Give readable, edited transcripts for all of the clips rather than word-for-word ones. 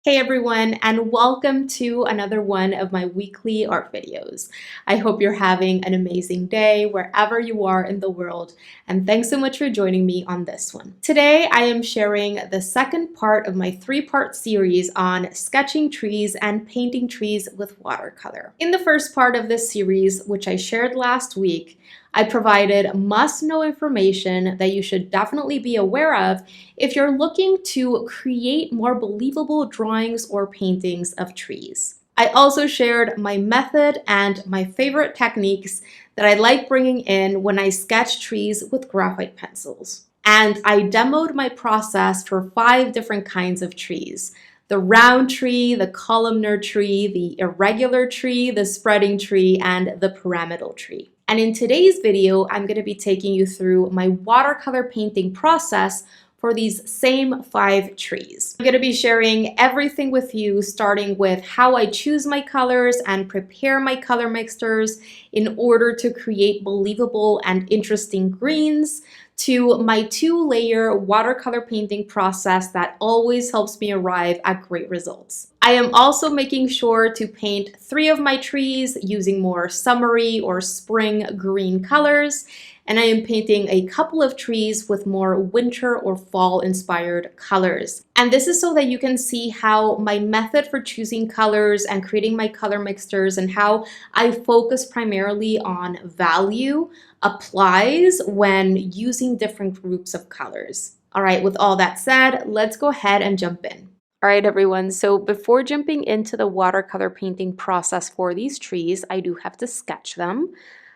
Hey everyone, and welcome to another one of my weekly art videos. I hope you're having an amazing day wherever you are in the world, and thanks so much for joining me on this one. Today I am sharing the second part of my three-part series on sketching trees and painting trees with watercolor. In the first part of this series, which I shared last week, I provided must-know information that you should definitely be aware of if you're looking to create more believable drawings or paintings of trees. I also shared my method and my favorite techniques that I like bringing in when I sketch trees with graphite pencils. And I demoed my process for 5 different kinds of trees: the round tree, the columnar tree, the irregular tree, the spreading tree, and the pyramidal tree. And in today's video, I'm going to be taking you through my watercolor painting process for these same 5 trees. I'm going to be sharing everything with you, starting with how I choose my colors and prepare my color mixtures in order to create believable and interesting greens, to my 2-layer watercolor painting process that always helps me arrive at great results. I am also making sure to paint 3 of my trees using more summery or spring green colors, and I am painting a couple of trees with more winter or fall inspired colors. And this is so that you can see how my method for choosing colors and creating my color mixtures and how I focus primarily on value applies when using different groups of colors. All right, with all that said, let's go ahead and jump in. All right, everyone, so before jumping into the watercolor painting process for these trees, I do have to sketch them.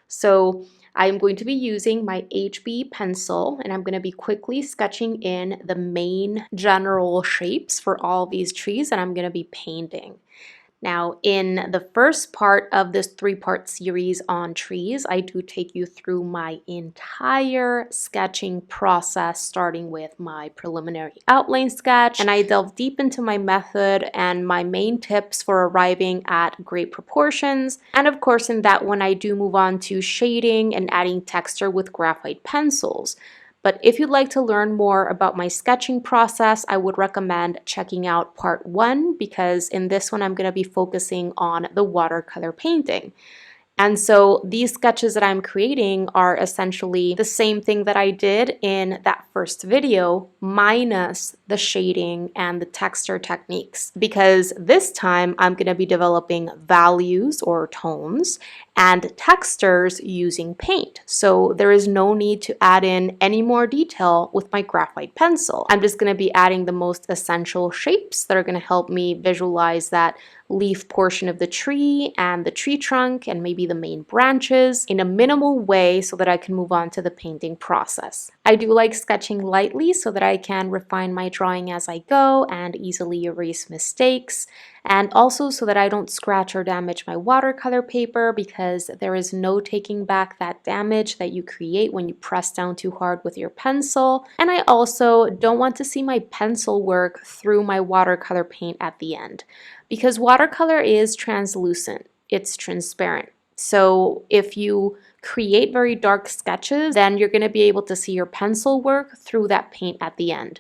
So I'm going to be using my HB pencil, and I'm going to be quickly sketching in the main general shapes for all these trees that I'm going to be painting. Now, in the first part of this 3-part series on trees, I do take you through my entire sketching process, starting with my preliminary outline sketch, and I delve deep into my method and my main tips for arriving at great proportions. And of course, in that one, I do move on to shading and adding texture with graphite pencils. But if you'd like to learn more about my sketching process, I would recommend checking out part 1, because in this one I'm going to be focusing on the watercolor painting. And so these sketches that I'm creating are essentially the same thing that I did in that first video, minus the shading and the texture techniques, because this time I'm going to be developing values or tones and textures using paint. So there is no need to add in any more detail with my graphite pencil. I'm just going to be adding the most essential shapes that are going to help me visualize that leaf portion of the tree and the tree trunk and maybe the main branches in a minimal way so that I can move on to the painting process. I do like sketching lightly so that I can refine my drawing as I go and easily erase mistakes, and also so that I don't scratch or damage my watercolor paper, because there is no taking back that damage that you create when you press down too hard with your pencil. And I also don't want to see my pencil work through my watercolor paint at the end, because watercolor is translucent, it's transparent. So if you create very dark sketches, then you're going to be able to see your pencil work through that paint at the end.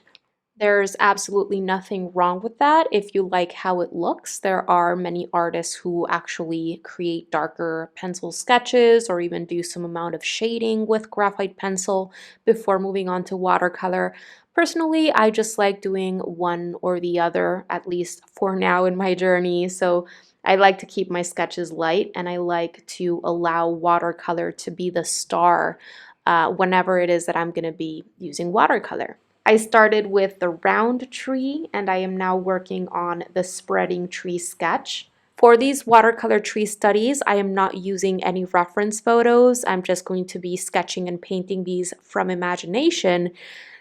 There's absolutely nothing wrong with that if you like how it looks. There are many artists who actually create darker pencil sketches or even do some amount of shading with graphite pencil before moving on to watercolor. Personally, I just like doing one or the other, at least for now in my journey. So I like to keep my sketches light, and I like to allow watercolor to be the star whenever it is that I'm going to be using watercolor. I started with the round tree, and I am now working on the spreading tree sketch. For these watercolor tree studies, I am not using any reference photos. I'm just going to be sketching and painting these from imagination,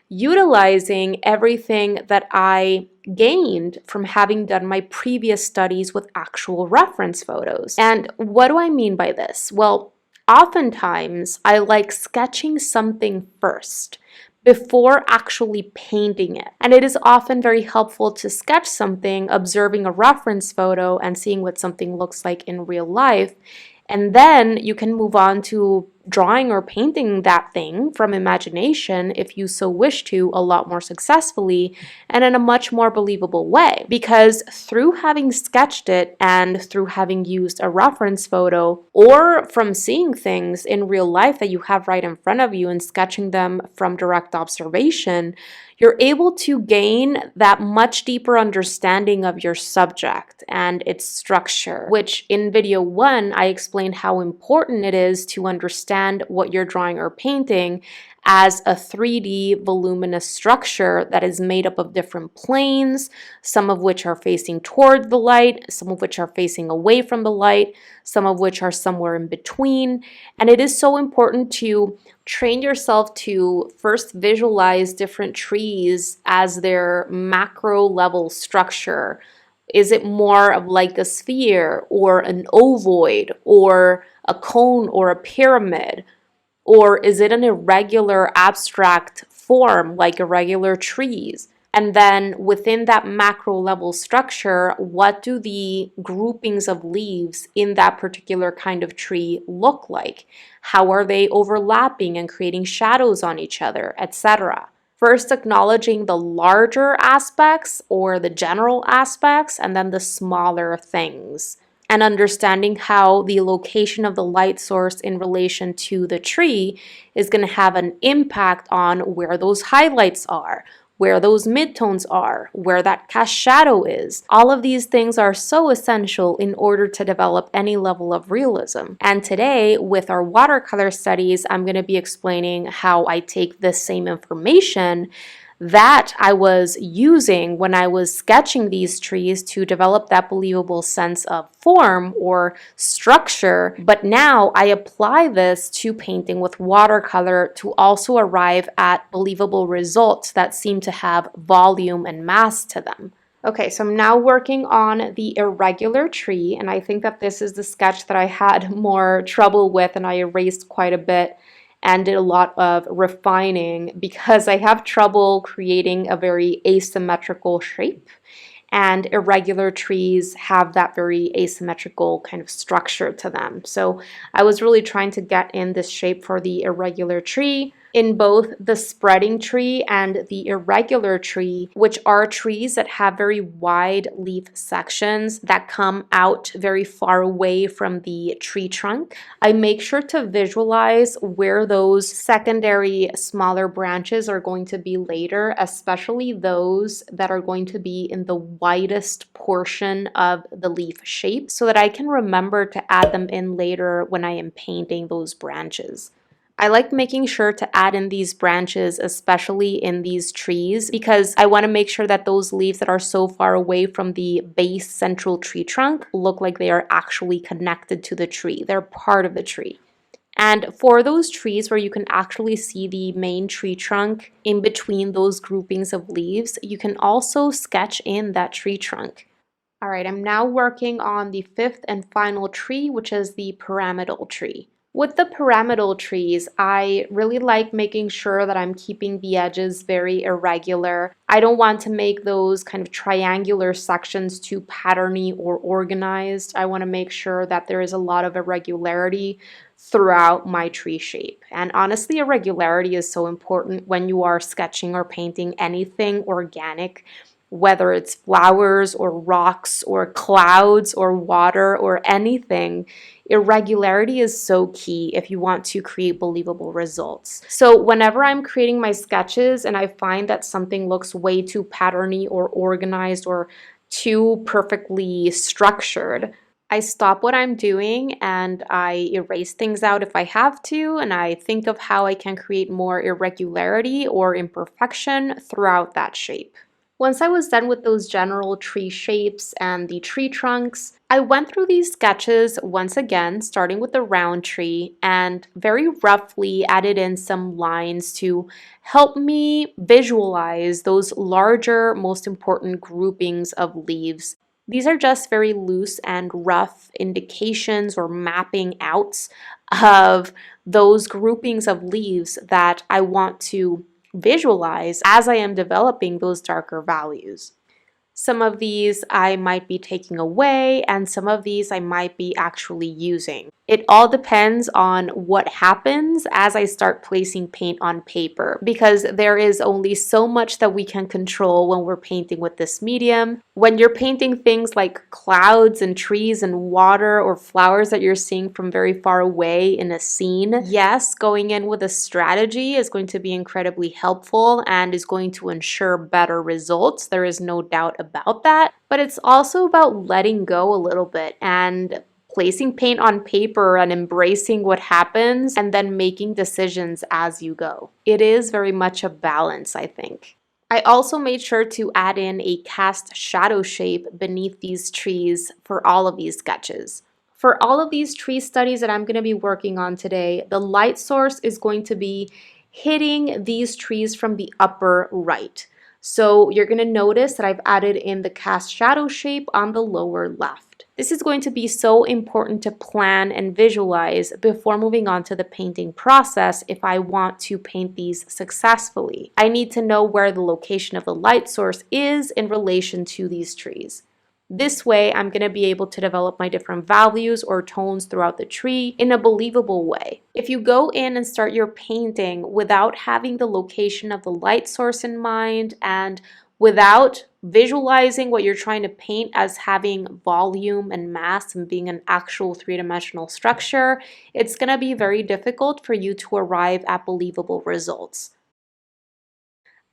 utilizing everything that I gained from having done my previous studies with actual reference photos. And what do I mean by this? Well, oftentimes I like sketching something first before actually painting it. And it is often very helpful to sketch something, observing a reference photo and seeing what something looks like in real life, And then you can move on to drawing or painting that thing from imagination if you so wish to, a lot more successfully and in a much more believable way. Because through having sketched it and through having used a reference photo, or from seeing things in real life that you have right in front of you and sketching them from direct observation, you're able to gain that much deeper understanding of your subject and its structure, which in video 1, I explained how important it is to understand what you're drawing or painting as a 3D voluminous structure that is made up of different planes, some of which are facing toward the light, some of which are facing away from the light, some of which are somewhere in between. And it is so important to train yourself to first visualize different trees as their macro level structure. Is it more of like a sphere or an ovoid or a cone or a pyramid? Or is it an irregular abstract form like irregular trees? And then within that macro level structure, what do the groupings of leaves in that particular kind of tree look like? How are they overlapping and creating shadows on each other, etc.? First acknowledging the larger aspects or the general aspects, and then the smaller things. And understanding how the location of the light source in relation to the tree is going to have an impact on where those highlights are, where those midtones are, where that cast shadow is. All of these things are so essential in order to develop any level of realism. And today, with our watercolor studies, I'm going to be explaining how I take this same information that I was using when I was sketching these trees to develop that believable sense of form or structure. But now I apply this to painting with watercolor to also arrive at believable results that seem to have volume and mass to them. Okay, so I'm now working on the irregular tree, and I think that this is the sketch that I had more trouble with, and I erased quite a bit and did a lot of refining because I have trouble creating a very asymmetrical shape. And irregular trees have that very asymmetrical kind of structure to them. So I was really trying to get in this shape for the irregular tree. In both the spreading tree and the irregular tree, which are trees that have very wide leaf sections that come out very far away from the tree trunk, I make sure to visualize where those secondary smaller branches are going to be later, especially those that are going to be in the widest portion of the leaf shape, so that I can remember to add them in later when I am painting those branches. I like making sure to add in these branches, especially in these trees, because I want to make sure that those leaves that are so far away from the base central tree trunk look like they are actually connected to the tree. They're part of the tree. And for those trees where you can actually see the main tree trunk in between those groupings of leaves, you can also sketch in that tree trunk. All right, I'm now working on the fifth and final tree, which is the pyramidal tree. With the pyramidal trees, I really like making sure that I'm keeping the edges very irregular. I don't want to make those kind of triangular sections too patterny or organized. I want to make sure that there is a lot of irregularity throughout my tree shape. And honestly, irregularity is so important when you are sketching or painting anything organic, whether it's flowers or rocks or clouds or water or anything. Irregularity is so key if you want to create believable results. So whenever I'm creating my sketches and I find that something looks way too patterny or organized or too perfectly structured, I stop what I'm doing and I erase things out if I have to, and I think of how I can create more irregularity or imperfection throughout that shape. Once I was done with those general tree shapes and the tree trunks, I went through these sketches once again, starting with the round tree, and very roughly added in some lines to help me visualize those larger, most important groupings of leaves. These are just very loose and rough indications or mapping outs of those groupings of leaves that I want to visualize as I am developing those darker values. Some of these I might be taking away, and some of these I might be actually using. It all depends on what happens as I start placing paint on paper, because there is only so much that we can control when we're painting with this medium. When you're painting things like clouds and trees and water or flowers that you're seeing from very far away in a scene, yes, going in with a strategy is going to be incredibly helpful and is going to ensure better results. There is no doubt about that, but it's also about letting go a little bit and placing paint on paper and embracing what happens and then making decisions as you go. It is very much a balance, I think. I also made sure to add in a cast shadow shape beneath these trees for all of these sketches. For all of these tree studies that I'm going to be working on today, the light source is going to be hitting these trees from the upper right. So you're going to notice that I've added in the cast shadow shape on the lower left. This is going to be so important to plan and visualize before moving on to the painting process if I want to paint these successfully. I need to know where the location of the light source is in relation to these trees. This way, I'm going to be able to develop my different values or tones throughout the tree in a believable way. If you go in and start your painting without having the location of the light source in mind and without visualizing what you're trying to paint as having volume and mass and being an actual three-dimensional structure, it's going to be very difficult for you to arrive at believable results.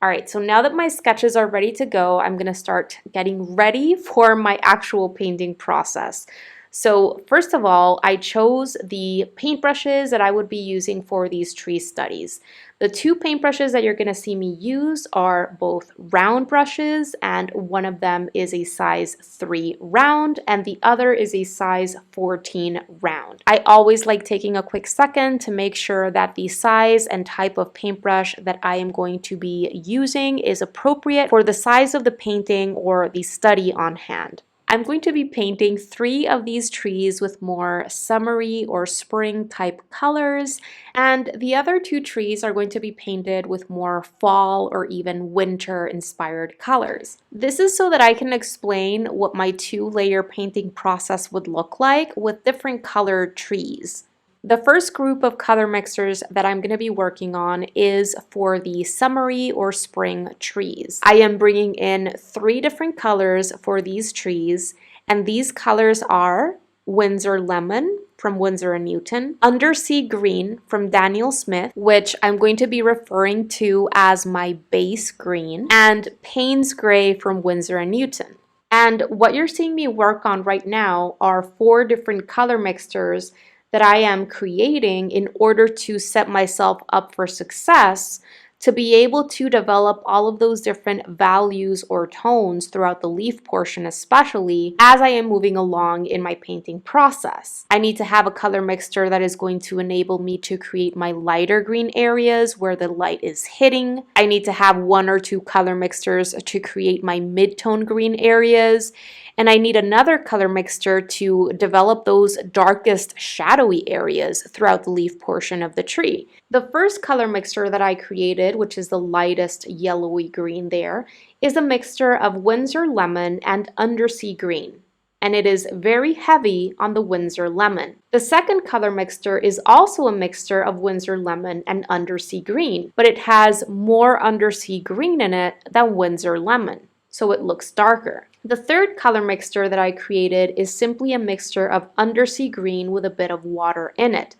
All right, so now that my sketches are ready to go, I'm gonna start getting ready for my actual painting process. So first of all, I chose the paintbrushes that I would be using for these tree studies. The two paintbrushes that you're going to see me use are both round brushes, and one of them is a size 3 round and the other is a size 14 round. I always like taking a quick second to make sure that the size and type of paintbrush that I am going to be using is appropriate for the size of the painting or the study on hand. I'm going to be painting 3 of these trees with more summery or spring type colors, and the other 2 trees are going to be painted with more fall or even winter inspired colors. This is so that I can explain what my 2-layer painting process would look like with different colored trees. The first group of color mixers that I'm going to be working on is for the summery or spring trees. I am bringing in 3 different colors for these trees, and these colors are Winsor Lemon from Winsor & Newton, Undersea Green from Daniel Smith, which I'm going to be referring to as my base green, and Payne's Gray from Winsor & Newton. And what you're seeing me work on right now are 4 different color mixtures that I am creating in order to set myself up for success, to be able to develop all of those different values or tones throughout the leaf portion, especially as I am moving along in my painting process. I need to have a color mixture that is going to enable me to create my lighter green areas where the light is hitting. I need to have 1 or 2 color mixtures to create my mid-tone green areas. And I need another color mixture to develop those darkest shadowy areas throughout the leaf portion of the tree. The first color mixture that I created, which is the lightest yellowy green there, is a mixture of Winsor Lemon and Undersea Green, and it is very heavy on the Winsor Lemon. The second color mixture is also a mixture of Winsor Lemon and Undersea Green, but it has more Undersea Green in it than Winsor Lemon, so it looks darker. The third color mixture that I created is simply a mixture of Undersea Green with a bit of water in it.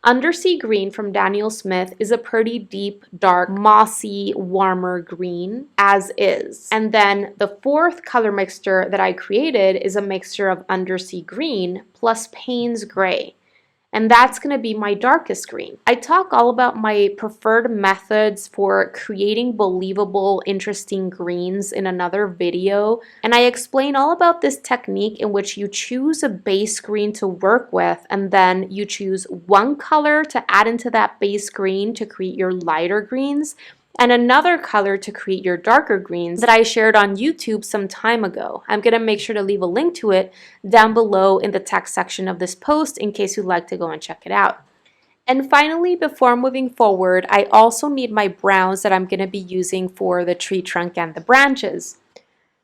Undersea Green from Daniel Smith is a pretty deep, dark, mossy, warmer green as is. And then the fourth color mixture that I created is a mixture of Undersea Green plus Payne's Gray. And that's going to be my darkest green. I talk all about my preferred methods for creating believable, interesting greens in another video, and I explain all about this technique in which you choose a base green to work with, and then you choose one color to add into that base green to create your lighter greens, and another color to create your darker greens that I shared on YouTube some time ago. I'm going to make sure to leave a link to it down below in the text section of this post in case you'd like to go and check it out. And finally, before moving forward, I also need my browns that I'm going to be using for the tree trunk and the branches.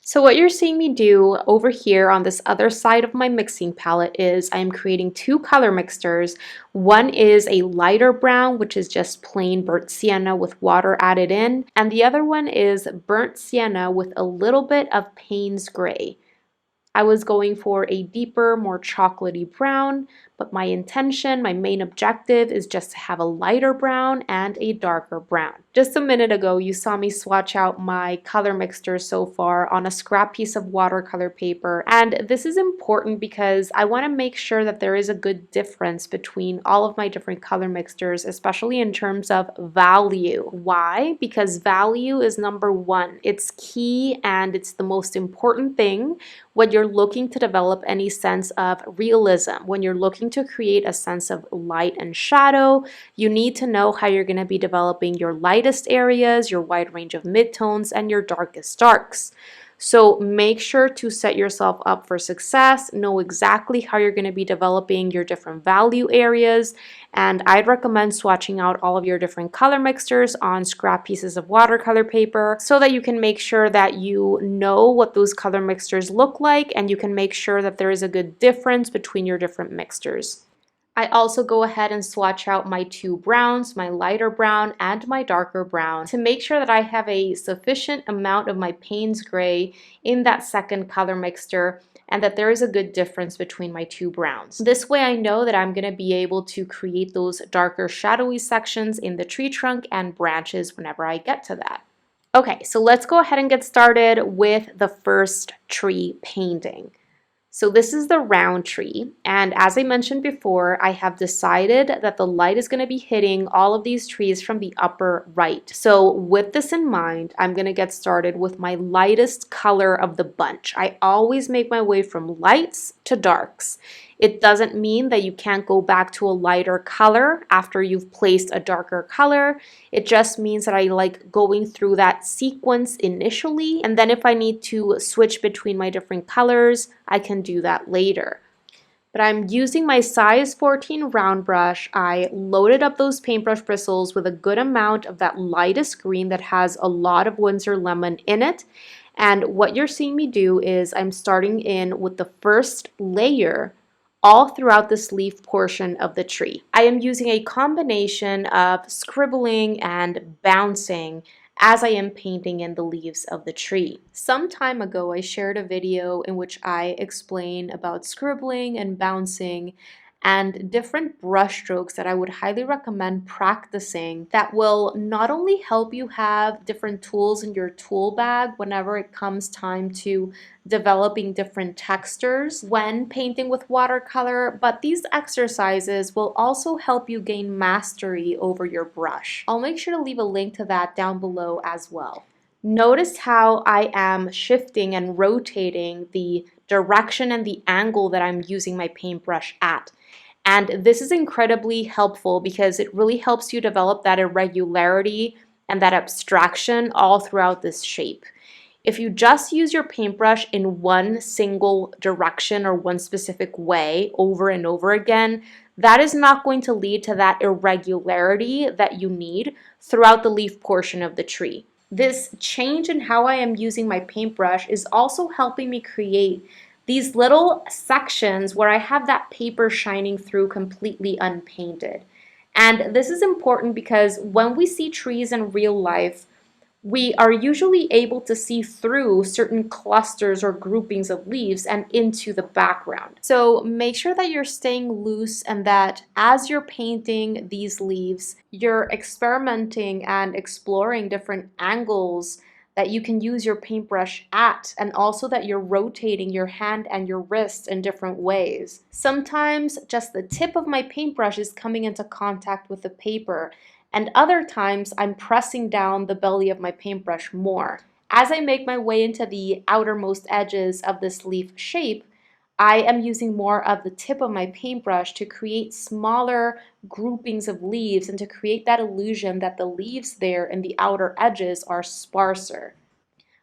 So what you're seeing me do over here on this other side of my mixing palette is I'm creating two color mixtures. One is a lighter brown, which is just plain burnt sienna with water added in, and the other one is burnt sienna with a little bit of Payne's gray. I was going for a deeper, more chocolatey brown, but my intention, my main objective is just to have a lighter brown and a darker brown. Just a minute ago, you saw me swatch out my color mixture so far on a scrap piece of watercolor paper, and this is important because I want to make sure that there is a good difference between all of my different color mixtures, especially in terms of value. Why? Because value is number one. It's key and it's the most important thing when you're looking to develop any sense of realism. When you're looking to create a sense of light and shadow, you need to know how you're going to be developing your lightest areas, your wide range of midtones, and your darkest darks. So make sure to set yourself up for success, know exactly how you're going to be developing your different value areas, and I'd recommend swatching out all of your different color mixtures on scrap pieces of watercolor paper so that you can make sure that you know what those color mixtures look like and you can make sure that there is a good difference between your different mixtures. I also go ahead and swatch out my two browns, my lighter brown and my darker brown, to make sure that I have a sufficient amount of my Payne's gray in that second color mixture and that there is a good difference between my two browns. This way I know that I'm going to be able to create those darker shadowy sections in the tree trunk and branches whenever I get to that. Okay, so let's go ahead and get started with the first tree painting. So this is the round tree, and as I mentioned before, I have decided that the light is going to be hitting all of these trees from the upper right. So with this in mind, I'm going to get started with my lightest color of the bunch. I always make my way from lights to darks. It doesn't mean that you can't go back to a lighter color after you've placed a darker color. It just means that I like going through that sequence initially, and then if I need to switch between my different colors, I can do that later. But I'm using my size 14 round brush. I loaded up those paintbrush bristles with a good amount of that lightest green that has a lot of Windsor lemon in it. And what you're seeing me do is I'm starting in with the first layer all throughout this leaf portion of the tree. I am using a combination of scribbling and bouncing as I am painting in the leaves of the tree. Some time ago, I shared a video in which I explain about scribbling and bouncing and different brush strokes that I would highly recommend practicing that will not only help you have different tools in your tool bag whenever it comes time to developing different textures when painting with watercolor, but these exercises will also help you gain mastery over your brush. I'll make sure to leave a link to that down below as well. Notice how I am shifting and rotating the direction and the angle that I'm using my paintbrush at. And this is incredibly helpful because it really helps you develop that irregularity and that abstraction all throughout this shape. If you just use your paintbrush in one single direction or one specific way over and over again, that is not going to lead to that irregularity that you need throughout the leaf portion of the tree. This change in how I am using my paintbrush is also helping me create these little sections where I have that paper shining through completely unpainted. And this is important because when we see trees in real life, we are usually able to see through certain clusters or groupings of leaves and into the background. So make sure that you're staying loose and that as you're painting these leaves, you're experimenting and exploring different angles that you can use your paintbrush at, and also that you're rotating your hand and your wrist in different ways. Sometimes just the tip of my paintbrush is coming into contact with the paper, and other times I'm pressing down the belly of my paintbrush more. As I make my way into the outermost edges of this leaf shape, I am using more of the tip of my paintbrush to create smaller groupings of leaves and to create that illusion that the leaves there in the outer edges are sparser.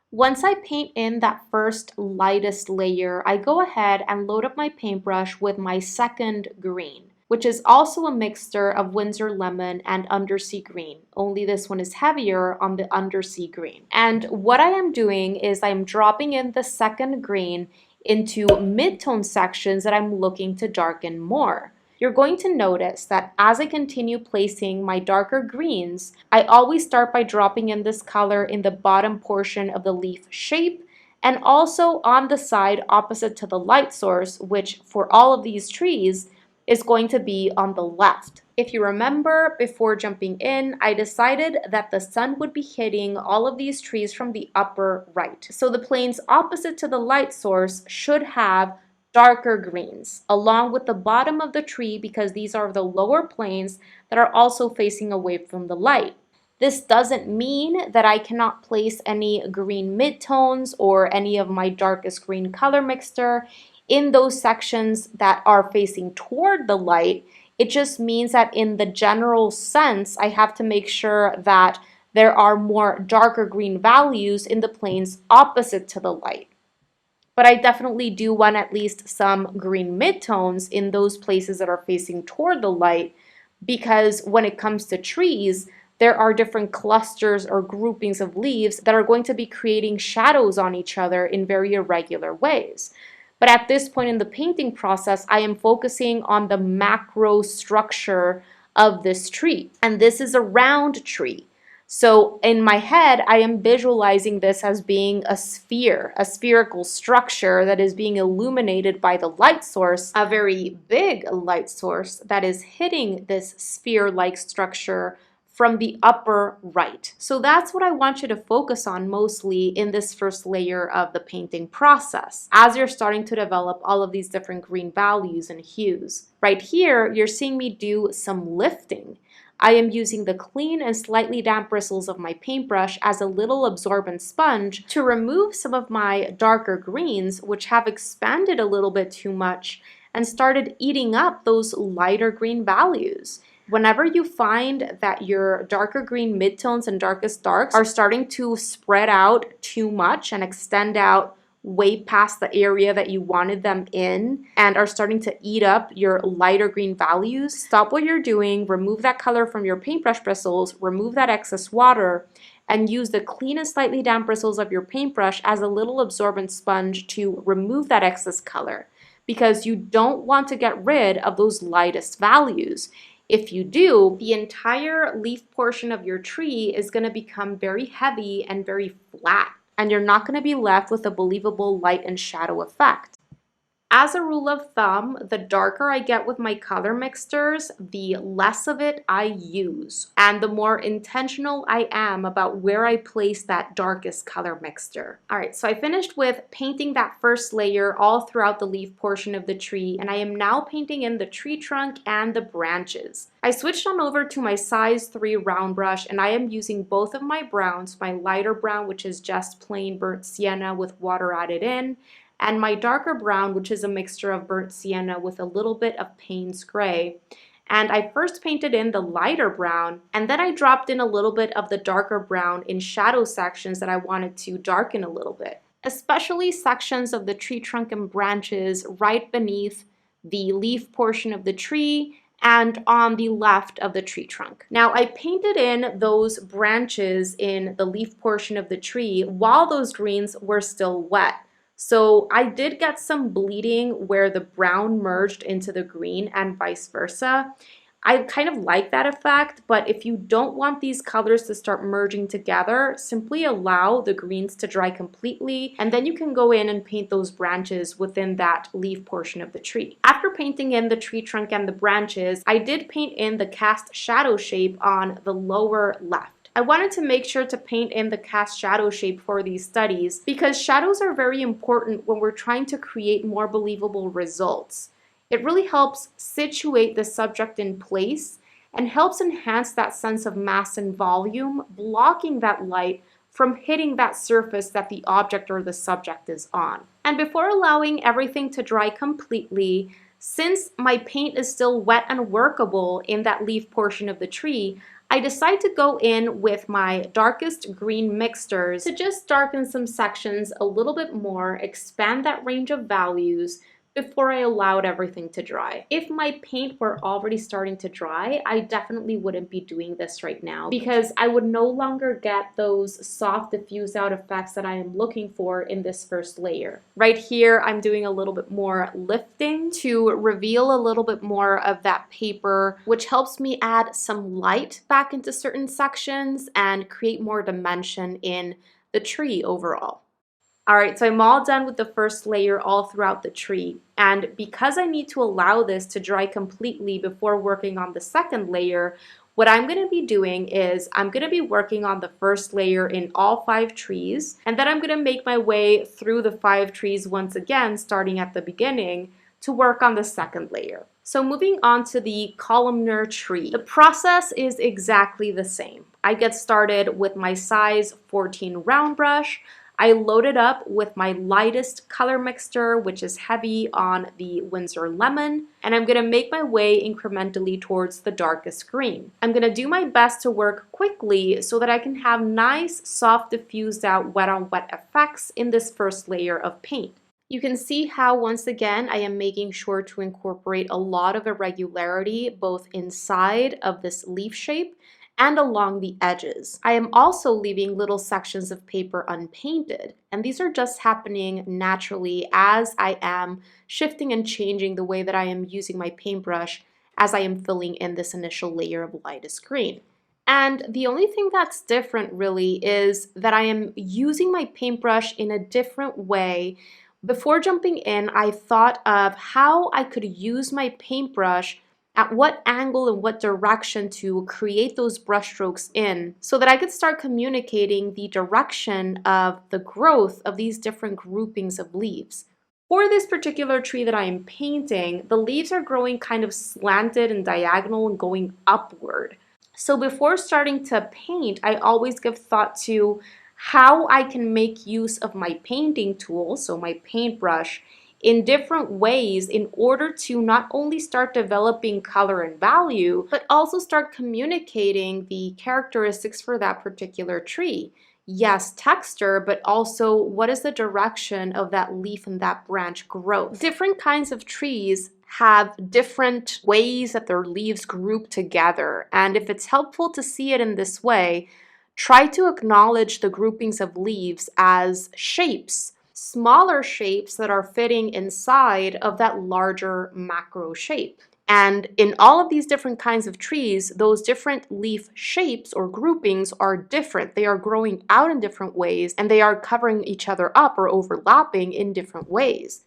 Once I paint in that first lightest layer, I go ahead and load up my paintbrush with my second green, which is also a mixture of Windsor lemon and undersea green, only this one is heavier on the undersea green. And what I am doing is I'm dropping in the second green into mid-tone sections that I'm looking to darken more. You're going to notice that as I continue placing my darker greens, I always start by dropping in this color in the bottom portion of the leaf shape and also on the side opposite to the light source, which for all of these trees is going to be on the left. If you remember, before jumping in, I decided that the sun would be hitting all of these trees from the upper right. So the planes opposite to the light source should have darker greens along with the bottom of the tree because these are the lower planes that are also facing away from the light. This doesn't mean that I cannot place any green midtones or any of my darkest green color mixture in those sections that are facing toward the light. It just means that in the general sense, I have to make sure that there are more darker green values in the planes opposite to the light. But I definitely do want at least some green midtones in those places that are facing toward the light, because when it comes to trees, there are different clusters or groupings of leaves that are going to be creating shadows on each other in very irregular ways. But at this point in the painting process, I am focusing on the macro structure of this tree. And this is a round tree. So in my head, I am visualizing this as being a sphere, a spherical structure that is being illuminated by the light source, a very big light source that is hitting this sphere-like structure from the upper right. So that's what I want you to focus on mostly in this first layer of the painting process, as you're starting to develop all of these different green values and hues. Right here, you're seeing me do some lifting. I am using the clean and slightly damp bristles of my paintbrush as a little absorbent sponge to remove some of my darker greens, which have expanded a little bit too much and started eating up those lighter green values. Whenever you find that your darker green midtones and darkest darks are starting to spread out too much and extend out way past the area that you wanted them in and are starting to eat up your lighter green values, stop what you're doing, remove that color from your paintbrush bristles, remove that excess water, and use the clean and slightly damp bristles of your paintbrush as a little absorbent sponge to remove that excess color, because you don't want to get rid of those lightest values. If you do, the entire leaf portion of your tree is going to become very heavy and very flat, and you're not going to be left with a believable light and shadow effect. As a rule of thumb, the darker I get with my color mixtures, the less of it I use, and the more intentional I am about where I place that darkest color mixture. All right, so I finished with painting that first layer all throughout the leaf portion of the tree, and I am now painting in the tree trunk and the branches. I switched on over to my size 3 round brush, and I am using both of my browns, my lighter brown, which is just plain burnt sienna with water added in, and my darker brown, which is a mixture of burnt sienna with a little bit of Payne's gray. And I first painted in the lighter brown, and then I dropped in a little bit of the darker brown in shadow sections that I wanted to darken a little bit, especially sections of the tree trunk and branches right beneath the leaf portion of the tree and on the left of the tree trunk. Now I painted in those branches in the leaf portion of the tree while those greens were still wet. So I did get some bleeding where the brown merged into the green and vice versa. I kind of like that effect, but if you don't want these colors to start merging together, simply allow the greens to dry completely, and then you can go in and paint those branches within that leaf portion of the tree. After painting in the tree trunk and the branches, I did paint in the cast shadow shape on the lower left. I wanted to make sure to paint in the cast shadow shape for these studies because shadows are very important when we're trying to create more believable results. It really helps situate the subject in place and helps enhance that sense of mass and volume, blocking that light from hitting that surface that the object or the subject is on. And before allowing everything to dry completely, since my paint is still wet and workable in that leaf portion of the tree, I decide to go in with my darkest green mixtures to just darken some sections a little bit more, expand that range of values, before I allowed everything to dry. If my paint were already starting to dry, I definitely wouldn't be doing this right now because I would no longer get those soft diffuse out effects that I am looking for in this first layer. Right here, I'm doing a little bit more lifting to reveal a little bit more of that paper, which helps me add some light back into certain sections and create more dimension in the tree overall. All right, so I'm all done with the first layer all throughout the tree. And because I need to allow this to dry completely before working on the second layer, what I'm going to be doing is I'm going to be working on the first layer in all 5 trees, and then I'm going to make my way through the 5 trees once again, starting at the beginning, to work on the second layer. So moving on to the columnar tree, the process is exactly the same. I get started with my size 14 round brush. I load it up with my lightest color mixture, which is heavy on the Winsor Lemon, and I'm going to make my way incrementally towards the darkest green. I'm going to do my best to work quickly so that I can have nice, soft, diffused out wet on wet effects in this first layer of paint. You can see how, once again, I am making sure to incorporate a lot of irregularity both inside of this leaf shape and along the edges. I am also leaving little sections of paper unpainted, and these are just happening naturally as I am shifting and changing the way that I am using my paintbrush as I am filling in this initial layer of lightest green. And the only thing that's different really is that I am using my paintbrush in a different way. Before jumping in, I thought of how I could use my paintbrush, at what angle and what direction to create those brushstrokes in so that I could start communicating the direction of the growth of these different groupings of leaves. For this particular tree that I am painting, the leaves are growing kind of slanted and diagonal and going upward. So before starting to paint, I always give thought to how I can make use of my painting tool, so my paintbrush, in different ways in order to not only start developing color and value, but also start communicating the characteristics for that particular tree. Yes, texture, but also what is the direction of that leaf and that branch growth. Different kinds of trees have different ways that their leaves group together, and if it's helpful to see it in this way, try to acknowledge the groupings of leaves as shapes. Smaller shapes that are fitting inside of that larger macro shape. And in all of these different kinds of trees, those different leaf shapes or groupings are different. They are growing out in different ways, and they are covering each other up or overlapping in different ways.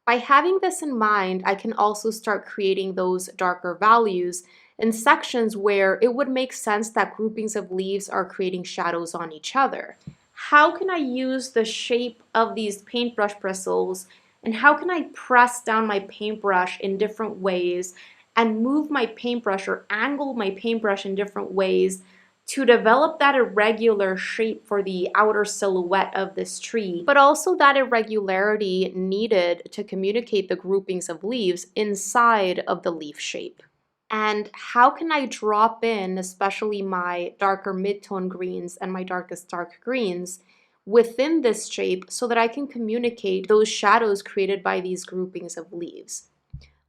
By having this in mind, I can also start creating those darker values in sections where it would make sense that groupings of leaves are creating shadows on each other. How can I use the shape of these paintbrush bristles, and how can I press down my paintbrush in different ways and move my paintbrush or angle my paintbrush in different ways to develop that irregular shape for the outer silhouette of this tree, but also that irregularity needed to communicate the groupings of leaves inside of the leaf shape. And how can I drop in, especially my darker mid-tone greens and my darkest dark greens, within this shape so that I can communicate those shadows created by these groupings of leaves.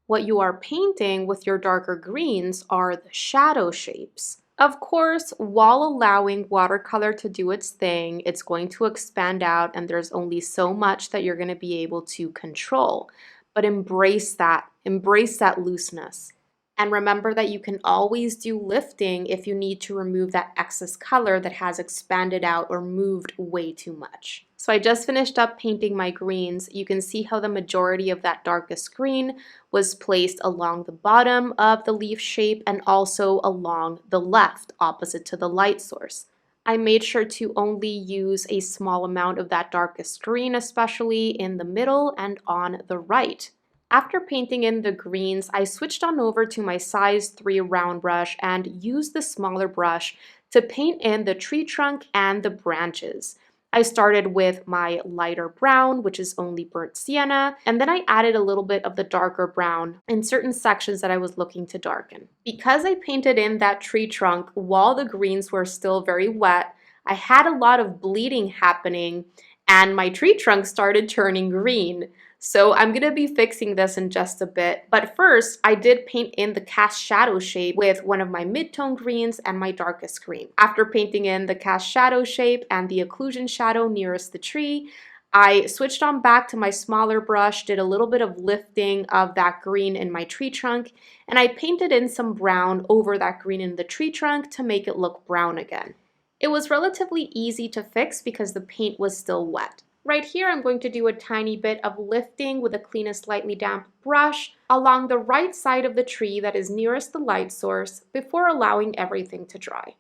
What you are painting with your darker greens are the shadow shapes. Of course, while allowing watercolor to do its thing, it's going to expand out and there's only so much that you're going to be able to control. But embrace that looseness. And remember that you can always do lifting if you need to remove that excess color that has expanded out or moved way too much. So I just finished up painting my greens. You can see how the majority of that darkest green was placed along the bottom of the leaf shape and also along the left, opposite to the light source. I made sure to only use a small amount of that darkest green, especially in the middle and on the right. After painting in the greens, I switched on over to my size 3 round brush and used the smaller brush to paint in the tree trunk and the branches. I started with my lighter brown, which is only burnt sienna, and then I added a little bit of the darker brown in certain sections that I was looking to darken. Because I painted in that tree trunk while the greens were still very wet, I had a lot of bleeding happening and my tree trunk started turning green. So I'm going to be fixing this in just a bit, but first I did paint in the cast shadow shape with one of my mid-tone greens and my darkest green. After painting in the cast shadow shape and the occlusion shadow nearest the tree, I switched on back to my smaller brush, did a little bit of lifting of that green in my tree trunk, and I painted in some brown over that green in the tree trunk to make it look brown again. It was relatively easy to fix because the paint was still wet. Right here, I'm going to do a tiny bit of lifting with a clean and slightly damp brush along the right side of the tree that is nearest the light source before allowing everything to dry.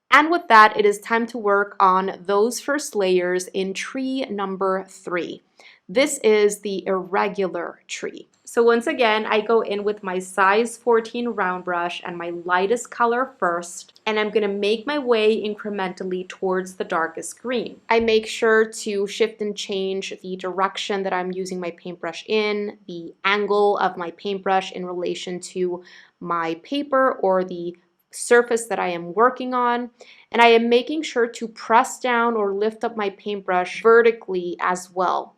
And with that, it is time to work on those first layers in tree number 3. This is the irregular tree. So once again, I go in with my size 14 round brush and my lightest color first, and I'm going to make my way incrementally towards the darkest green. I make sure to shift and change the direction that I'm using my paintbrush in, the angle of my paintbrush in relation to my paper or the surface that I am working on, and I am making sure to press down or lift up my paintbrush vertically as well.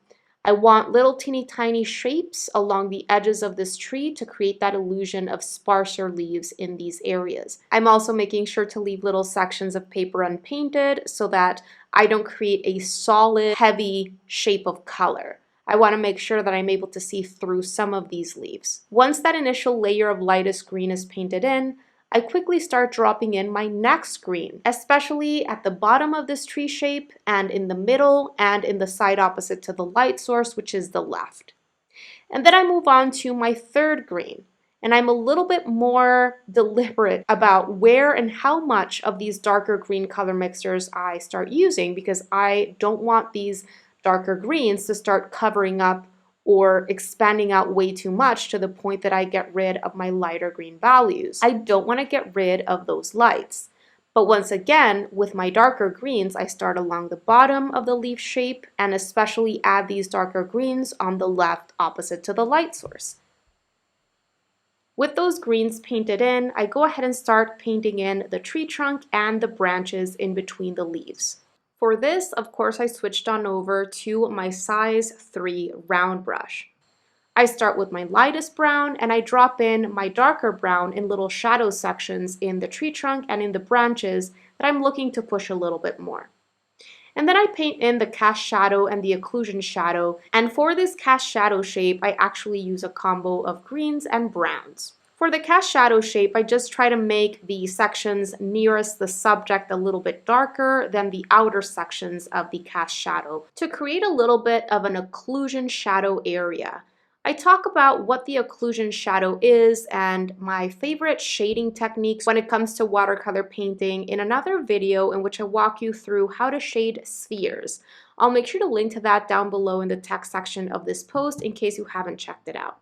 I want little teeny tiny shapes along the edges of this tree to create that illusion of sparser leaves in these areas. I'm also making sure to leave little sections of paper unpainted so that I don't create a solid, heavy shape of color. I want to make sure that I'm able to see through some of these leaves. Once that initial layer of lightest green is painted in, I quickly start dropping in my next green, especially at the bottom of this tree shape and in the middle and in the side opposite to the light source, which is the left. And then I move on to my third green, and I'm a little bit more deliberate about where and how much of these darker green color mixtures I start using, because I don't want these darker greens to start covering up or expanding out way too much to the point that I get rid of my lighter green values. I don't want to get rid of those lights. But once again, with my darker greens, I start along the bottom of the leaf shape and especially add these darker greens on the left opposite to the light source. With those greens painted in, I go ahead and start painting in the tree trunk and the branches in between the leaves. For this, of course, I switched on over to my size 3 round brush. I start with my lightest brown and I drop in my darker brown in little shadow sections in the tree trunk and in the branches that I'm looking to push a little bit more. And then I paint in the cast shadow and the occlusion shadow, and for this cast shadow shape, I actually use a combo of greens and browns. For the cast shadow shape, I just try to make the sections nearest the subject a little bit darker than the outer sections of the cast shadow to create a little bit of an occlusion shadow area. I talk about what the occlusion shadow is and my favorite shading techniques when it comes to watercolor painting in another video in which I walk you through how to shade spheres. I'll make sure to link to that down below in the text section of this post in case you haven't checked it out.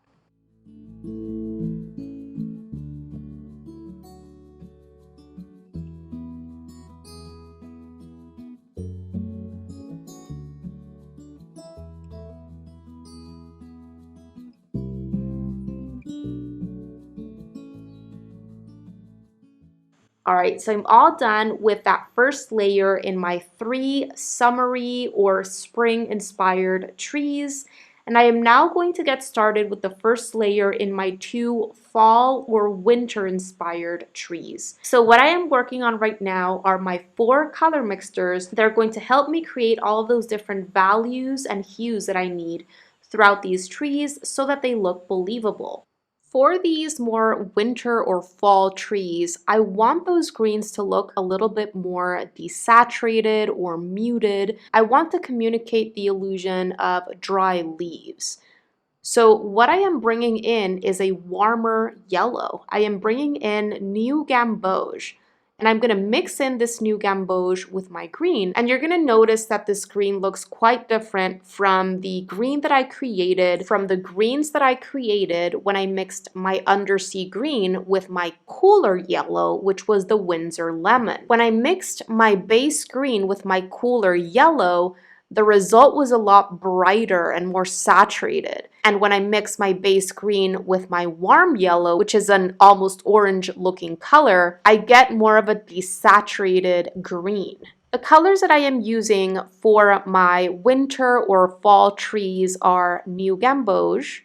All right, so I'm all done with that first layer in my 3 summery or spring-inspired trees, and I am now going to get started with the first layer in my 2 fall or winter-inspired trees. So what I am working on right now are my 4 color mixtures that are going to help me create all of those different values and hues that I need throughout these trees so that they look believable. For these more winter or fall trees, I want those greens to look a little bit more desaturated or muted. I want to communicate the illusion of dry leaves. So what I am bringing in is a warmer yellow. I am bringing in New Gamboge. And I'm going to mix in this New Gamboge with my green. And you're going to notice that this green looks quite different from the green that I created, from the greens that I created when I mixed my undersea green with my cooler yellow, which was the Windsor lemon. When I mixed my base green with my cooler yellow, the result was a lot brighter and more saturated. And when I mix my base green with my warm yellow, which is an almost orange looking color, I get more of a desaturated green. The colors that I am using for my winter or fall trees are New Gamboge,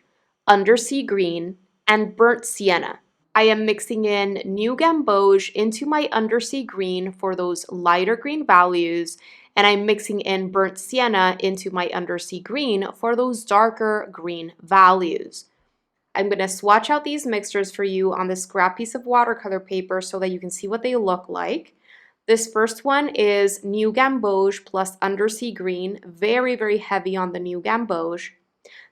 Undersea Green, and Burnt Sienna. I am mixing in New Gamboge into my Undersea Green for those lighter green values, and I'm mixing in Burnt Sienna into my Undersea Green for those darker green values. I'm going to swatch out these mixtures for you on this scrap piece of watercolor paper so that you can see what they look like. This first one is New Gamboge plus Undersea Green, very, very heavy on the New Gamboge.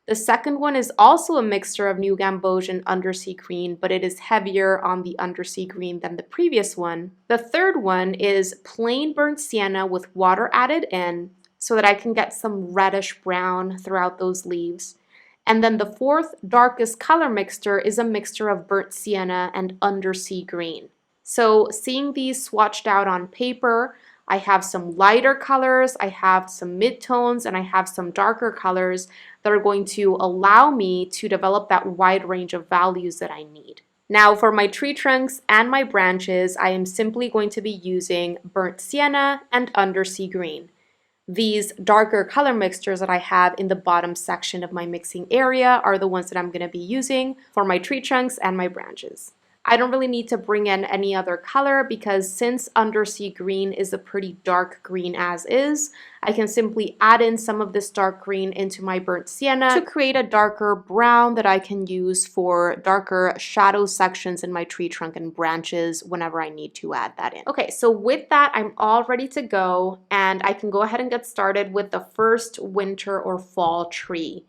The second one is also a mixture of New Gamboge and Undersea Green, but it is heavier on the Undersea Green than the previous one. The third one is plain Burnt Sienna with water added in so that I can get some reddish brown throughout those leaves. And then the fourth darkest color mixture is a mixture of Burnt Sienna and Undersea Green. So seeing these swatched out on paper, I have some lighter colors, I have some midtones, and I have some darker colors that are going to allow me to develop that wide range of values that I need. Now for my tree trunks and my branches, I am simply going to be using Burnt Sienna and Undersea Green. These darker color mixtures that I have in the bottom section of my mixing area are the ones that I'm going to be using for my tree trunks and my branches. I don't really need to bring in any other color because since Undersea Green is a pretty dark green as is, I can simply add in some of this dark green into my Burnt Sienna to create a darker brown that I can use for darker shadow sections in my tree trunk and branches whenever I need to add that in. Okay, so with that, I'm all ready to go and I can go ahead and get started with the first winter or fall tree.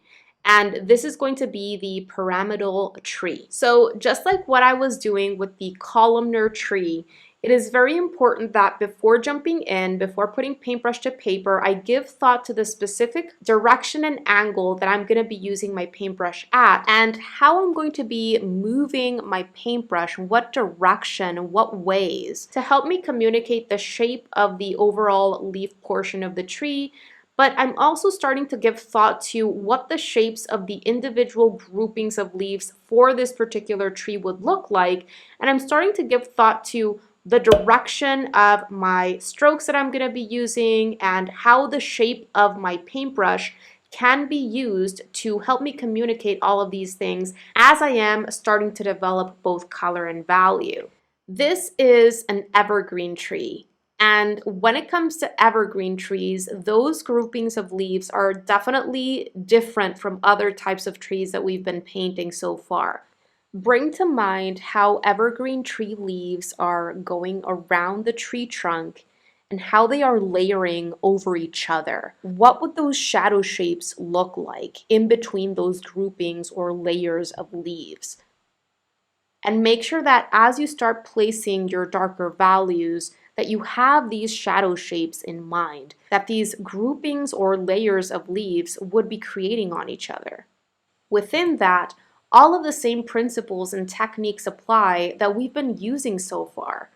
And this is going to be the pyramidal tree. So just like what I was doing with the columnar tree, it is very important that before jumping in, before putting paintbrush to paper, I give thought to the specific direction and angle that I'm going to be using my paintbrush at and how I'm going to be moving my paintbrush, what direction, what ways, to help me communicate the shape of the overall leaf portion of the tree. But I'm also starting to give thought to what the shapes of the individual groupings of leaves for this particular tree would look like. And I'm starting to give thought to the direction of my strokes that I'm going to be using and how the shape of my paintbrush can be used to help me communicate all of these things as I am starting to develop both color and value. This is an evergreen tree. And when it comes to evergreen trees, those groupings of leaves are definitely different from other types of trees that we've been painting so far. Bring to mind how evergreen tree leaves are going around the tree trunk and how they are layering over each other. What would those shadow shapes look like in between those groupings or layers of leaves? And make sure that as you start placing your darker values, that you have these shadow shapes in mind, that these groupings or layers of leaves would be creating on each other. Within that, all of the same principles and techniques apply that we've been using so far.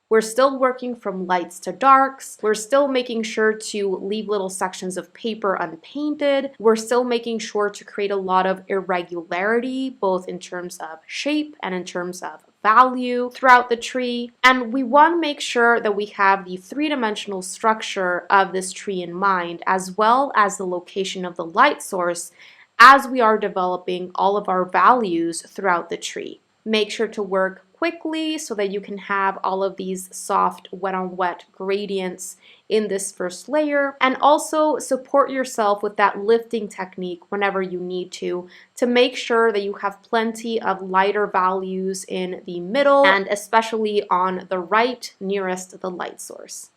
We're still working from lights to darks. We're still making sure to leave little sections of paper unpainted. We're still making sure to create a lot of irregularity, both in terms of shape and in terms of value throughout the tree. And we want to make sure that we have the three-dimensional structure of this tree in mind, as well as the location of the light source as we are developing all of our values throughout the tree. Make sure to work quickly so that you can have all of these soft wet on wet gradients in this first layer, and also support yourself with that lifting technique whenever you need to make sure that you have plenty of lighter values in the middle and especially on the right nearest the light source.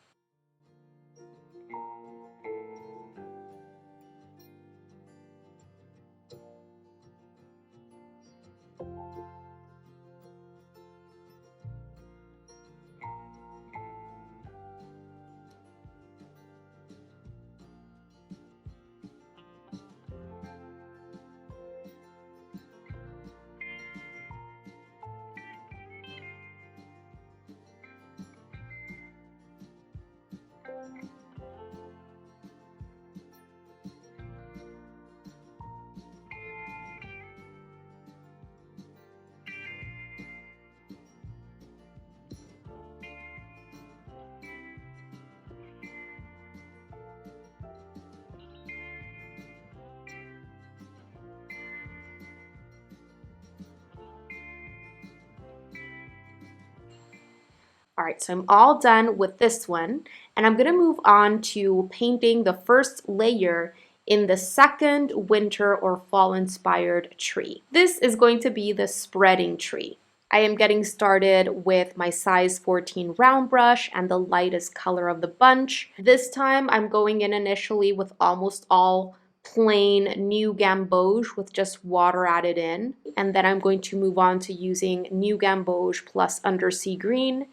All right, so I'm all done with this one, and I'm gonna move on to painting the first layer in the second winter or fall inspired tree. This is going to be the spreading tree. I am getting started with my size 14 round brush and the lightest color of the bunch. This time I'm going in initially with almost all plain new gamboge with just water added in, and then I'm going to move on to using new gamboge plus undersea green,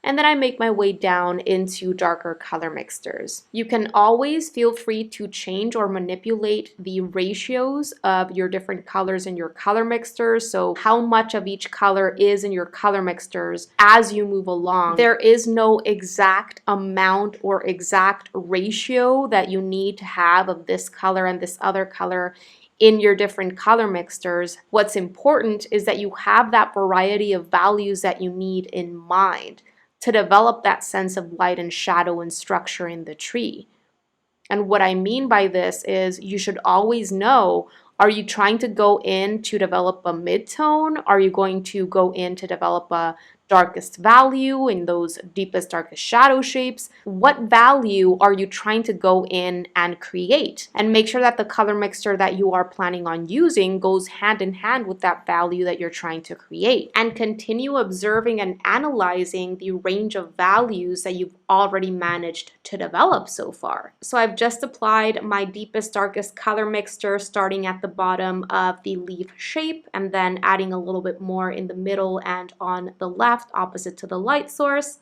and then I make my way down into darker color mixtures. You can always feel free to change or manipulate the ratios of your different colors in your color mixtures, so how much of each color is in your color mixtures as you move along. There is no exact amount or exact ratio that you need to have of this color and this other color in your different color mixtures. What's important is that you have that variety of values that you need in mind to develop that sense of light and shadow and structure in the tree. And what I mean by this is you should always know, are you trying to go in to develop a mid-tone? Are you going to go in to develop a darkest value in those deepest, darkest shadow shapes? What value are you trying to go in and create? And make sure that the color mixture that you are planning on using goes hand in hand with that value that you're trying to create. And continue observing and analyzing the range of values that you've already managed to develop so far. So I've just applied my deepest, darkest color mixture starting at the bottom of the leaf shape and then adding a little bit more in the middle and on the left opposite to the light source.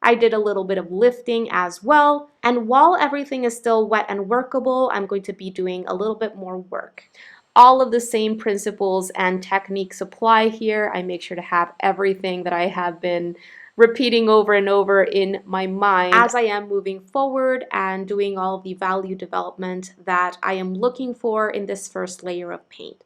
I did a little bit of lifting as well, and while everything is still wet and workable, I'm going to be doing a little bit more work. All of the same principles and techniques apply here. I make sure to have everything that I have been repeating over and over in my mind as I am moving forward and doing all the value development that I am looking for in this first layer of paint.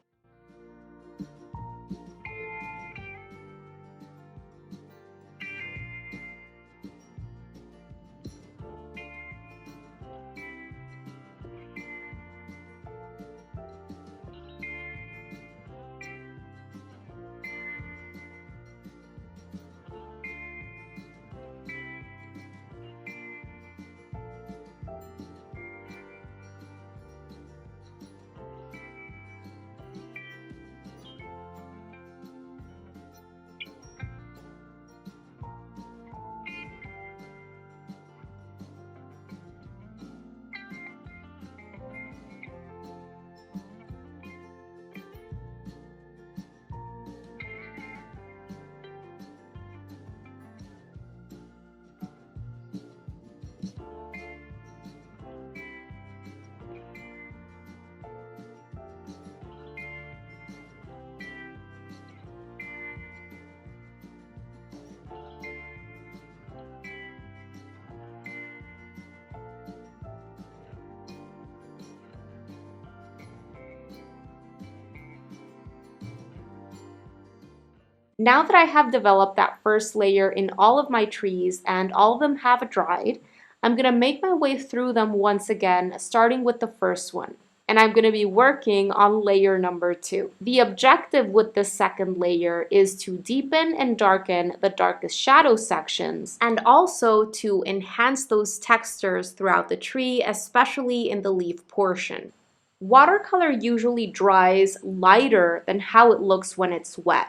Now that I have developed that first layer in all of my trees and all of them have dried, I'm going to make my way through them once again, starting with the first one. And I'm going to be working on layer number 2. The objective with this second layer is to deepen and darken the darkest shadow sections and also to enhance those textures throughout the tree, especially in the leaf portion. Watercolor usually dries lighter than how it looks when it's wet.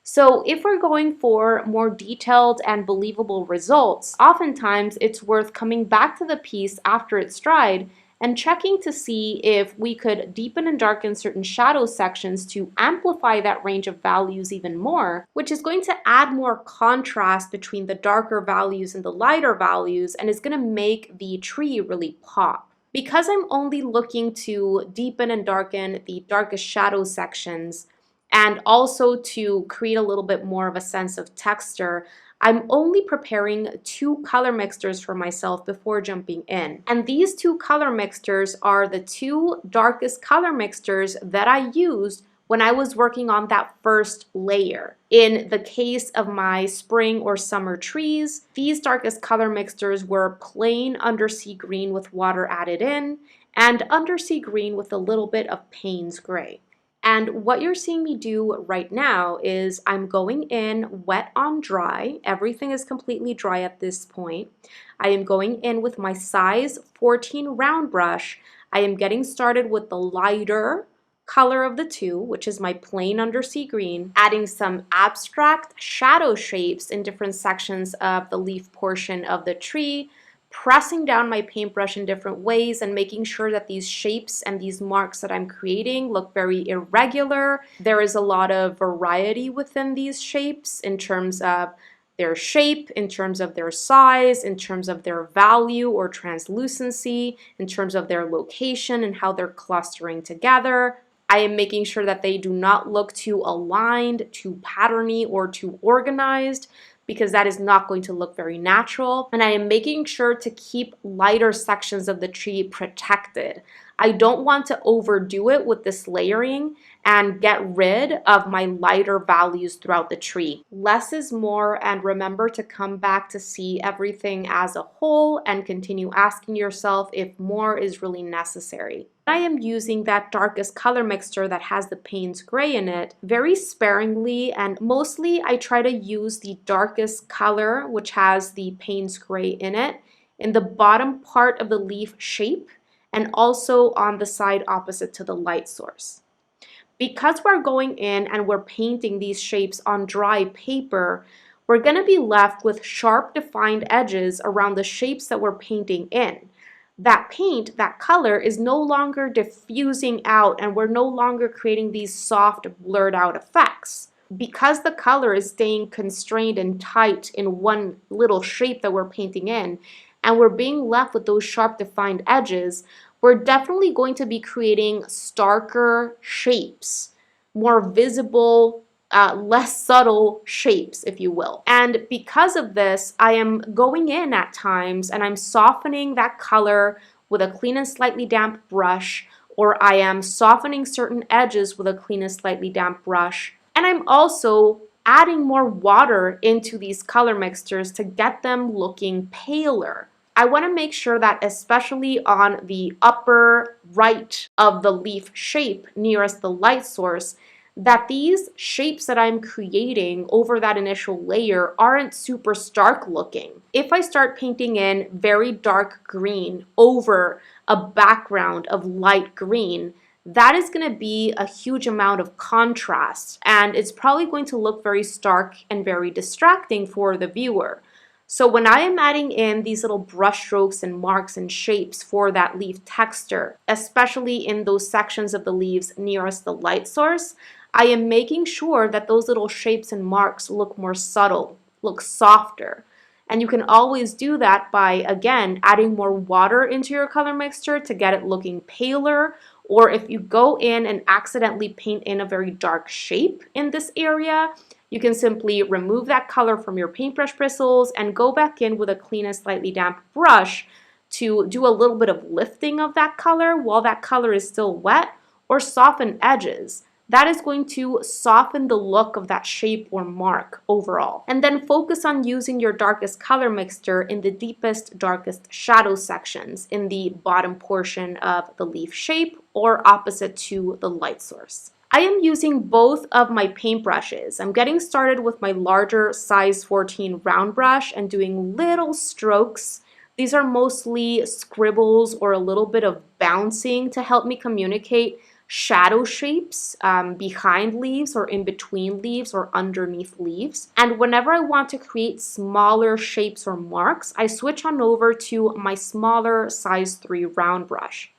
So if we're going for more detailed and believable results, oftentimes it's worth coming back to the piece after it's dried and checking to see if we could deepen and darken certain shadow sections to amplify that range of values even more, which is going to add more contrast between the darker values and the lighter values and is going to make the tree really pop. Because I'm only looking to deepen and darken the darkest shadow sections, and also to create a little bit more of a sense of texture, I'm only preparing 2 color mixtures for myself before jumping in. And these 2 color mixtures are the 2 darkest color mixtures that I used when I was working on that first layer. In the case of my spring or summer trees, these darkest color mixtures were plain undersea green with water added in, and undersea green with a little bit of Payne's gray. And what you're seeing me do right now is I'm going in wet on dry. Everything is completely dry at this point. I am going in with my size 14 round brush. I am getting started with the lighter color of the two, which is my plain undersea green, adding some abstract shadow shapes in different sections of the leaf portion of the tree, pressing down my paintbrush in different ways and making sure that these shapes and these marks that I'm creating look very irregular. There is a lot of variety within these shapes in terms of their shape, in terms of their size, in terms of their value or translucency, in terms of their location and how they're clustering together. I am making sure that they do not look too aligned, too patterny, or too organized, because that is not going to look very natural. And I am making sure to keep lighter sections of the tree protected. I don't want to overdo it with this layering and get rid of my lighter values throughout the tree. Less is more, and remember to come back to see everything as a whole and continue asking yourself if more is really necessary. I am using that darkest color mixture that has the Payne's Gray in it very sparingly, and mostly I try to use the darkest color, which has the Payne's Gray in it, in the bottom part of the leaf shape and also on the side opposite to the light source. Because we're going in and we're painting these shapes on dry paper, we're going to be left with sharp defined edges around the shapes that we're painting in. That paint, that color, is no longer diffusing out and we're no longer creating these soft, blurred out effects. Because the color is staying constrained and tight in one little shape that we're painting in, and we're being left with those sharp defined edges, we're definitely going to be creating starker shapes, more visible, less subtle shapes, if you will. And because of this, I am going in at times and I'm softening that color with a clean and slightly damp brush, or I am softening certain edges with a clean and slightly damp brush. And I'm also adding more water into these color mixtures to get them looking paler. I want to make sure that especially on the upper right of the leaf shape nearest the light source, that these shapes that I'm creating over that initial layer aren't super stark looking. If I start painting in very dark green over a background of light green, that is going to be a huge amount of contrast, and it's probably going to look very stark and very distracting for the viewer. So when I am adding in these little brush strokes and marks and shapes for that leaf texture, especially in those sections of the leaves nearest the light source, I am making sure that those little shapes and marks look more subtle, look softer. And you can always do that by, again, adding more water into your color mixture to get it looking paler. Or if you go in and accidentally paint in a very dark shape in this area, you can simply remove that color from your paintbrush bristles and go back in with a clean and slightly damp brush to do a little bit of lifting of that color while that color is still wet, or soften edges. That is going to soften the look of that shape or mark overall. And then focus on using your darkest color mixture in the deepest, darkest shadow sections in the bottom portion of the leaf shape or opposite to the light source. I am using both of my paintbrushes. I'm getting started with my larger size 14 round brush and doing little strokes. These are mostly scribbles or a little bit of bouncing to help me communicate shadow shapes behind leaves or in between leaves or underneath leaves. And whenever I want to create smaller shapes or marks, I switch on over to my smaller size 3 round brush.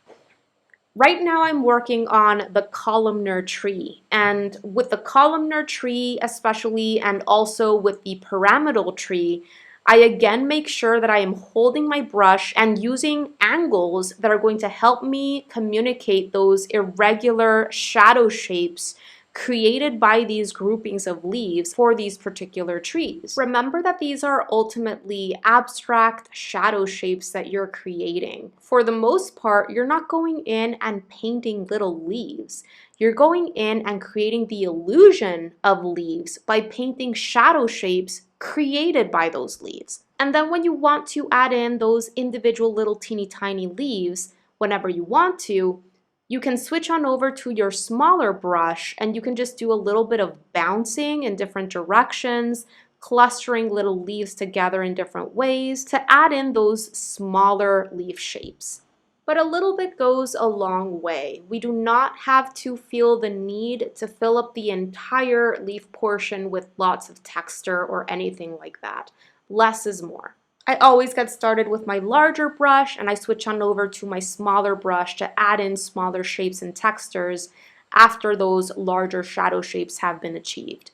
Right now I'm working on the columnar tree, and with the columnar tree especially, and also with the pyramidal tree, I again make sure that I am holding my brush and using angles that are going to help me communicate those irregular shadow shapes created by these groupings of leaves for these particular trees. Remember that these are ultimately abstract shadow shapes that you're creating. For the most part, you're not going in and painting little leaves. You're going in and creating the illusion of leaves by painting shadow shapes created by those leaves. And then when you want to add in those individual little teeny tiny leaves, whenever you want to, You can switch on over to your smaller brush and you can just do a little bit of bouncing in different directions, clustering little leaves together in different ways to add in those smaller leaf shapes. But a little bit goes a long way. We do not have to feel the need to fill up the entire leaf portion with lots of texture or anything like that. Less is more. I always get started with my larger brush and I switch on over to my smaller brush to add in smaller shapes and textures after those larger shadow shapes have been achieved.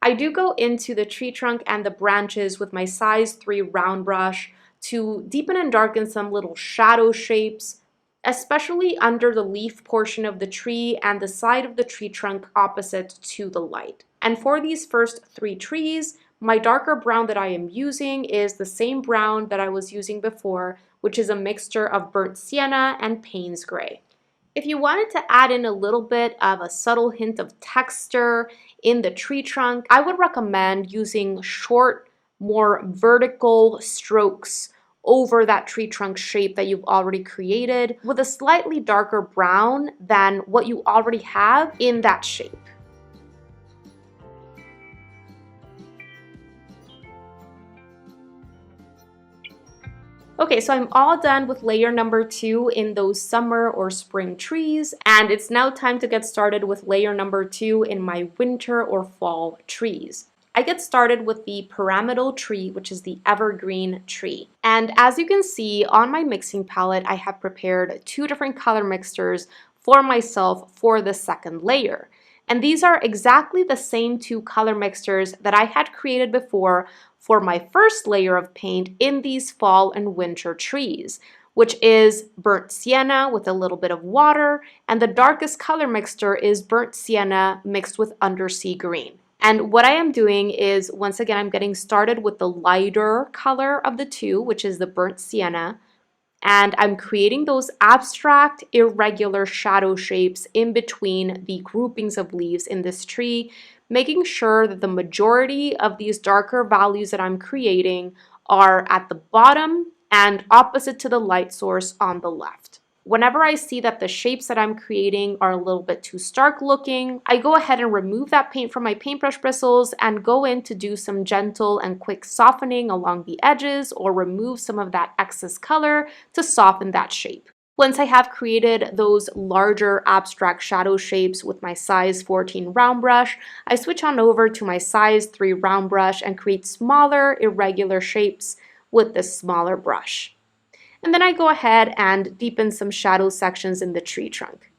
I do go into the tree trunk and the branches with my size 3 round brush to deepen and darken some little shadow shapes, especially under the leaf portion of the tree and the side of the tree trunk opposite to the light. And for these first 3 trees, my darker brown that I am using is the same brown that I was using before, which is a mixture of burnt sienna and Payne's gray. If you wanted to add in a little bit of a subtle hint of texture in the tree trunk, I would recommend using short, more vertical strokes over that tree trunk shape that you've already created with a slightly darker brown than what you already have in that shape. Okay, so I'm all done with layer number 2 in those summer or spring trees, and it's now time to get started with layer number 2 in my winter or fall trees. I get started with the pyramidal tree, which is the evergreen tree. And as you can see on my mixing palette, I have prepared 2 different color mixtures for myself for the second layer. And these are exactly the same 2 color mixtures that I had created before for my first layer of paint in these fall and winter trees, which is burnt sienna with a little bit of water, and the darkest color mixture is burnt sienna mixed with undersea green. And what I am doing is, once again, I'm getting started with the lighter color of the 2, which is the burnt sienna, and I'm creating those abstract, irregular shadow shapes in between the groupings of leaves in this tree, making sure that the majority of these darker values that I'm creating are at the bottom and opposite to the light source on the left. Whenever I see that the shapes that I'm creating are a little bit too stark looking, I go ahead and remove that paint from my paintbrush bristles and go in to do some gentle and quick softening along the edges or remove some of that excess color to soften that shape. Once I have created those larger abstract shadow shapes with my size 14 round brush, I switch on over to my size 3 round brush and create smaller, irregular shapes with this smaller brush. And then I go ahead and deepen some shadow sections in the tree trunk.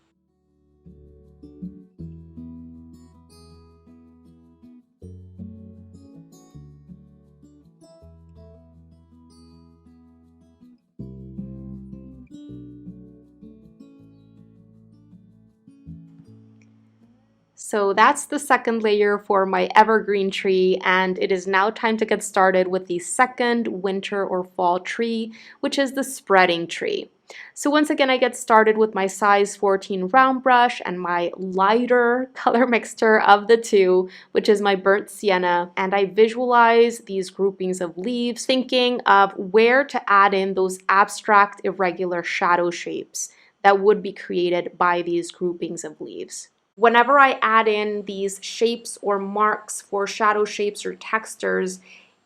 So that's the second layer for my evergreen tree, and it is now time to get started with the second winter or fall tree, which is the spreading tree. So once again, I get started with my size 14 round brush and my lighter color mixture of the 2, which is my burnt sienna, and I visualize these groupings of leaves, thinking of where to add in those abstract, irregular shadow shapes that would be created by these groupings of leaves. Whenever I add in these shapes or marks for shadow shapes or textures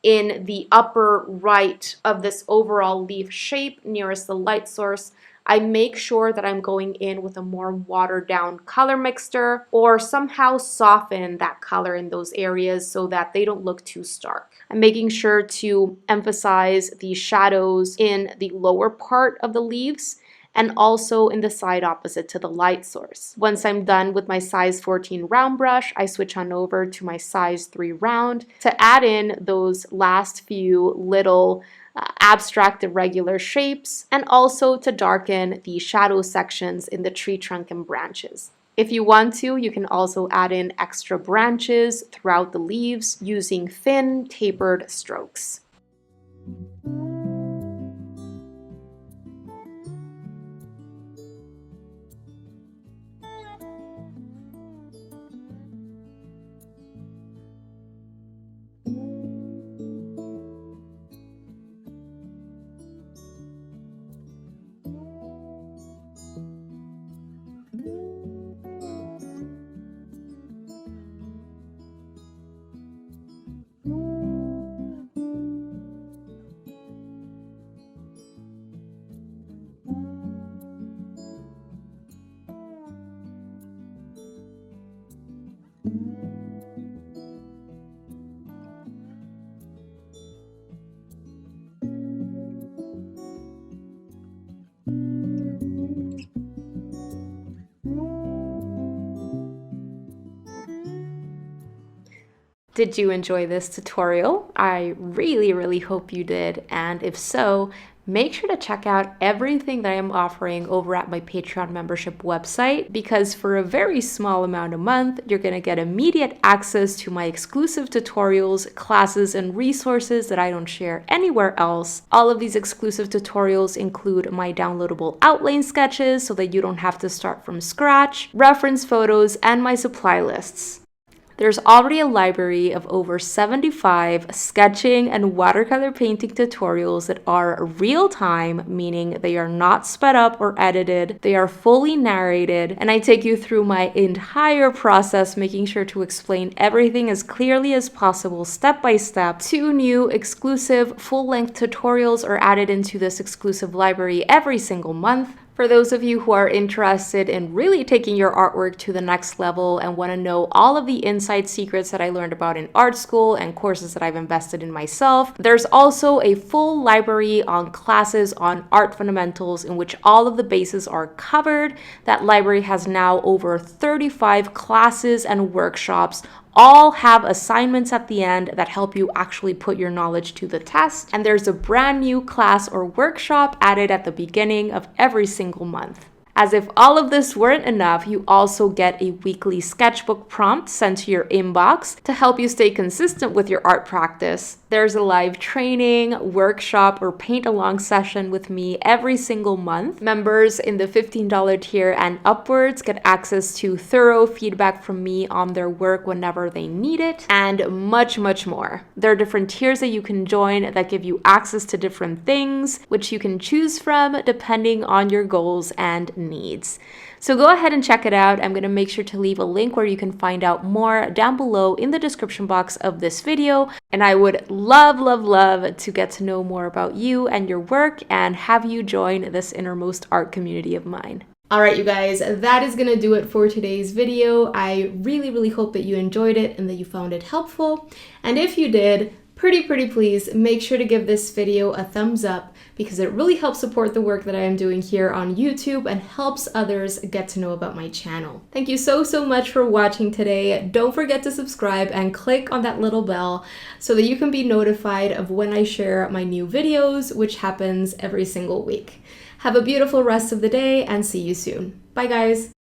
in the upper right of this overall leaf shape nearest the light source, I make sure that I'm going in with a more watered down color mixture or somehow soften that color in those areas so that they don't look too stark. I'm making sure to emphasize the shadows in the lower part of the leaves and also in the side opposite to the light source. Once I'm done with my size 14 round brush, I switch on over to my size 3 round to add in those last few little abstract irregular shapes and also to darken the shadow sections in the tree trunk and branches. If you want to, you can also add in extra branches throughout the leaves using thin tapered strokes. Did you enjoy this tutorial? I really hope you did, and if so, make sure to check out everything that I'm offering over at my Patreon membership website, because for a very small amount a month, you're going to get immediate access to my exclusive tutorials, classes, and resources that I don't share anywhere else. All of these exclusive tutorials include my downloadable outline sketches so that you don't have to start from scratch, reference photos, and my supply lists. There's already a library of over 75 sketching and watercolor painting tutorials that are real-time, meaning they are not sped up or edited. They are fully narrated, and I take you through my entire process, making sure to explain everything as clearly as possible, step by step. 2 new exclusive full-length tutorials are added into this exclusive library every single month. For those of you who are interested in really taking your artwork to the next level and want to know all of the inside secrets that I learned about in art school and courses that I've invested in myself, there's also a full library on classes on art fundamentals in which all of the bases are covered. That library has now over 35 classes and workshops. All have assignments at the end that help you actually put your knowledge to the test. And there's a brand new class or workshop added at the beginning of every single month. As if all of this weren't enough, you also get a weekly sketchbook prompt sent to your inbox to help you stay consistent with your art practice. There's a live training, workshop, or paint-along session with me every single month. Members in the $15 tier and upwards get access to thorough feedback from me on their work whenever they need it, and much more. There are different tiers that you can join that give you access to different things, which you can choose from depending on your goals and needs. So go ahead and check it out. I'm going to make sure to leave a link where you can find out more down below in the description box of this video. And I would love to get to know more about you and your work and have you join this innermost art community of mine. All right, you guys, that is gonna do it for today's video. I really hope that you enjoyed it and that you found it helpful. And if you did, pretty please make sure to give this video a thumbs up, because it really helps support the work that I am doing here on YouTube and helps others get to know about my channel. Thank you so much for watching today. Don't forget to subscribe and click on that little bell so that you can be notified of when I share my new videos, which happens every single week. Have a beautiful rest of the day and see you soon. Bye guys.